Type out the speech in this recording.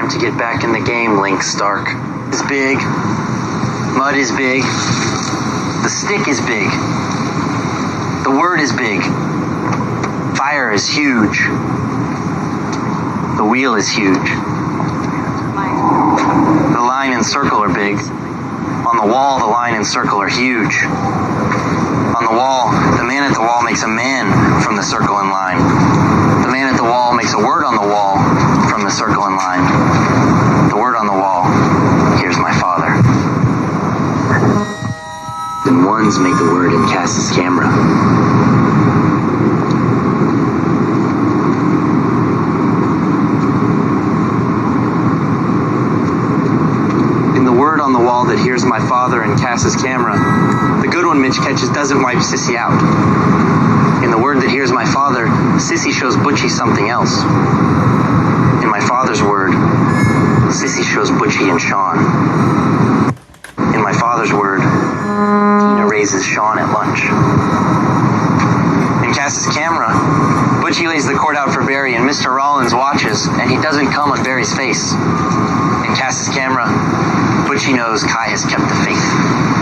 time to get back in the game, Link Stark. Is big. Mud is big. The stick is big. The word is big. Fire is huge. The wheel is huge. The line and circle are big. On the wall, the line and circle are huge. On the wall, the man at the wall makes a man from the circle and line. The man at the wall makes a word on the wall from the circle and line. The word on the wall, here's my father. Then ones make the word in Cass's camera. On the wall that here's my father and Cass's camera. The good one Mitch catches doesn't wipe Sissy out. In the word that here's my father, Sissy shows Butchie something else. In my father's word, Sissy shows Butchie and Sean. In my father's word, Tina raises Sean at lunch. In Cass's camera, Butchie lays the cord out for Barry and Mr. Rollins watches, and he doesn't come on Barry's face. In Cass's camera, Butchie knows Kai has kept the faith.